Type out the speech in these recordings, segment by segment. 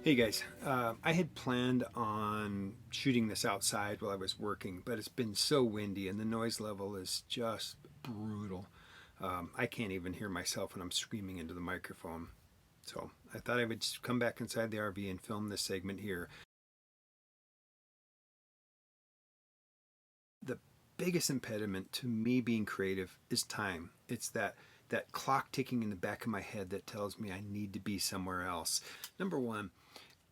Hey guys, I had planned on shooting this outside while I was working, but it's been so windy and the noise level is just brutal. I can't even hear myself when I'm screaming into the microphone. So I thought I would just come back inside the RV and film this segment here. The biggest impediment to me being creative is time. It's that clock ticking in the back of my head that tells me I need to be somewhere else. Number one,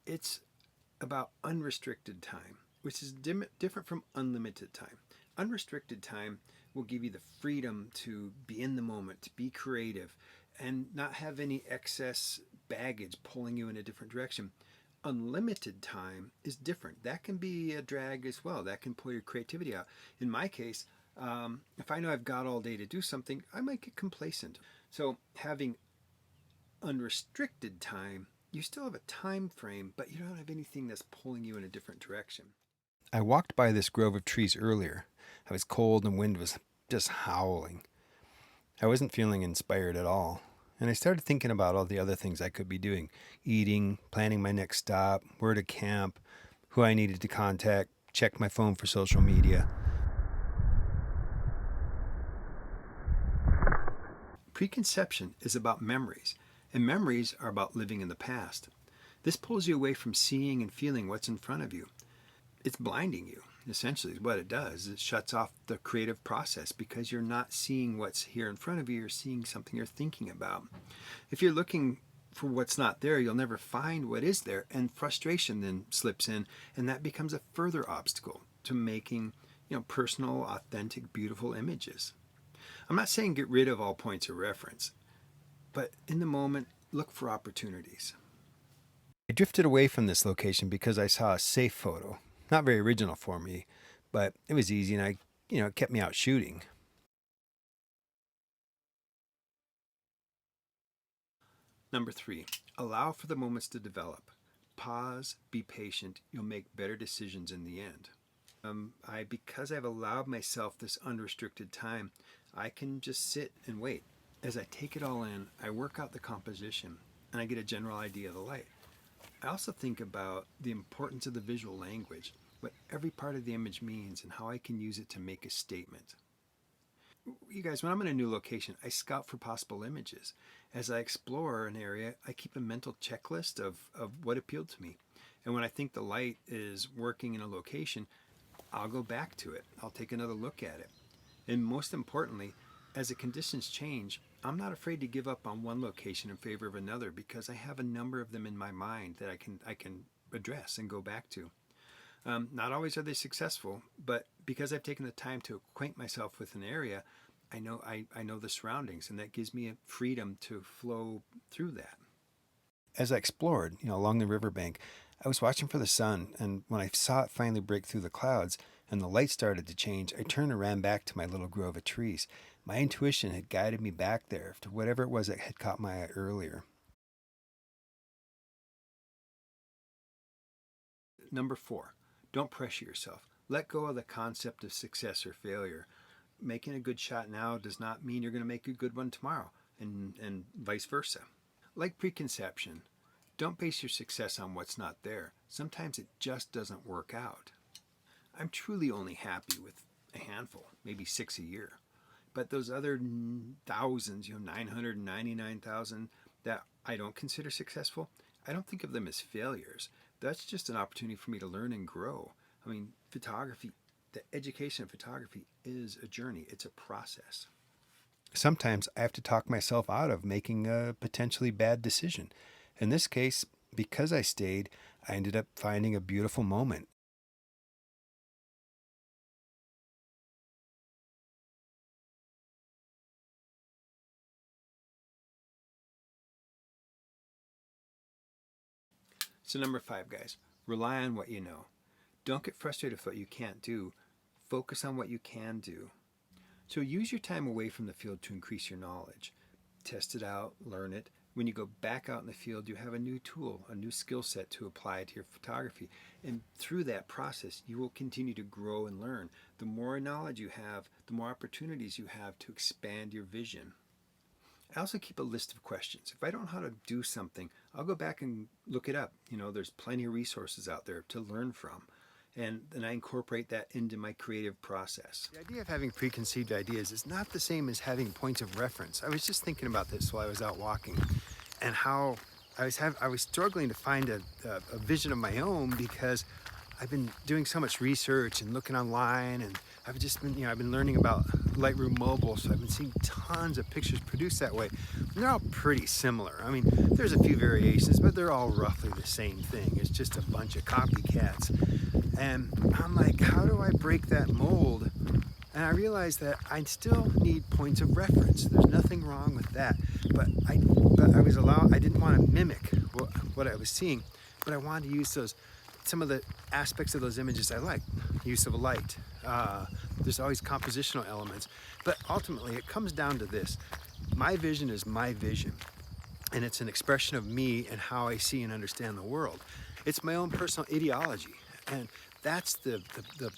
it's about unrestricted time, which is different from unlimited time. Unrestricted time will give you the freedom to be in the moment, to be creative, and not have any excess baggage pulling you in a different direction. Unlimited time is different. That can be a drag as well. That can pull your creativity out. In my case, if I know I've got all day to do something, I might get complacent. So having unrestricted time, you still have a time frame, but you don't have anything that's pulling you in a different direction. I walked by this grove of trees earlier. I was cold and wind was just howling. I wasn't feeling inspired at all. And I started thinking about all the other things I could be doing: eating, planning my next stop, where to camp, who I needed to contact, check my phone for social media. Preconception is about memories, and memories are about living in the past. This pulls you away from seeing and feeling what's in front of you. It's blinding you, essentially, is what it does. It shuts off the creative process because you're not seeing what's here in front of you, you're seeing something you're thinking about. If you're looking for what's not there, you'll never find what is there, and frustration then slips in, and that becomes a further obstacle to making, personal, authentic, beautiful images. I'm not saying get rid of all points of reference, but in the moment, look for opportunities. I drifted away from this location because I saw a safe photo. Not very original for me, but it was easy and it kept me out shooting. Number 3, allow for the moments to develop. Pause, be patient, you'll make better decisions in the end. Because I've allowed myself this unrestricted time, I can just sit and wait. As I take it all in, I work out the composition and I get a general idea of the light. I also think about the importance of the visual language, what every part of the image means, and how I can use it to make a statement. You guys, when I'm in a new location, I scout for possible images. As I explore an area, I keep a mental checklist of what appealed to me. And when I think the light is working in a location, I'll go back to it. I'll take another look at it. And most importantly, as the conditions change, I'm not afraid to give up on one location in favor of another because I have a number of them in my mind that I can address and go back to. Not always are they successful, but because I've taken the time to acquaint myself with an area, I know the surroundings, and that gives me a freedom to flow through that. As I explored, along the riverbank, I was watching for the sun, and when I saw it finally break through the clouds and the light started to change, I turned and ran back to my little grove of trees. My intuition had guided me back there to whatever it was that had caught my eye earlier. Number 4, don't pressure yourself. Let go of the concept of success or failure. Making a good shot now does not mean you're going to make a good one tomorrow, and vice versa. Like preconception, don't base your success on what's not there. Sometimes it just doesn't work out. I'm truly only happy with a handful, maybe 6 a year. But those other thousands, 999,000 that I don't consider successful, I don't think of them as failures. That's just an opportunity for me to learn and grow. I mean, photography, the education of photography is a journey, it's a process. Sometimes I have to talk myself out of making a potentially bad decision. In this case, because I stayed, I ended up finding a beautiful moment. So, number 5, guys, rely on what you know. Don't get frustrated with what you can't do. Focus on what you can do. So, use your time away from the field to increase your knowledge. Test it out, learn it. When you go back out in the field, you have a new tool, a new skill set to apply to your photography. And through that process, you will continue to grow and learn. The more knowledge you have, the more opportunities you have to expand your vision. I also keep a list of questions. If I don't know how to do something, I'll go back and look it up. There's plenty of resources out there to learn from. And then I incorporate that into my creative process. The idea of having preconceived ideas is not the same as having points of reference. I was just thinking about this while I was out walking, and how I was struggling to find a vision of my own, because I've been doing so much research and looking online, and I've just been, I've been learning about Lightroom Mobile, so I've been seeing tons of pictures produced that way. And they're all pretty similar. I mean, there's a few variations, but they're all roughly the same thing. It's just a bunch of copycats. And I'm like, how do I break that mold? And I realized that I still need points of reference. There's nothing wrong with that. But I didn't want to mimic what I was seeing, but I wanted to use some of the aspects of those images I like. Use of light. There's always compositional elements. But ultimately, it comes down to this. My vision is my vision. And it's an expression of me and how I see and understand the world. It's my own personal ideology. And that's the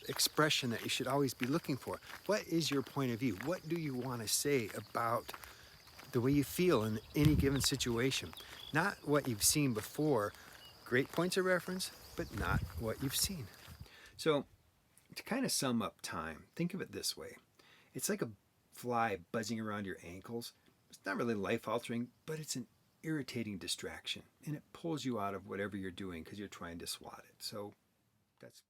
expression that you should always be looking for. What is your point of view? What do you want to say about the way you feel in any given situation? Not what you've seen before. Great points of reference, but not what you've seen. So, to kind of sum up time, think of it this way. It's like a fly buzzing around your ankles. It's not really life-altering, but it's an irritating distraction, and it pulls you out of whatever you're doing because you're trying to swat it. So that's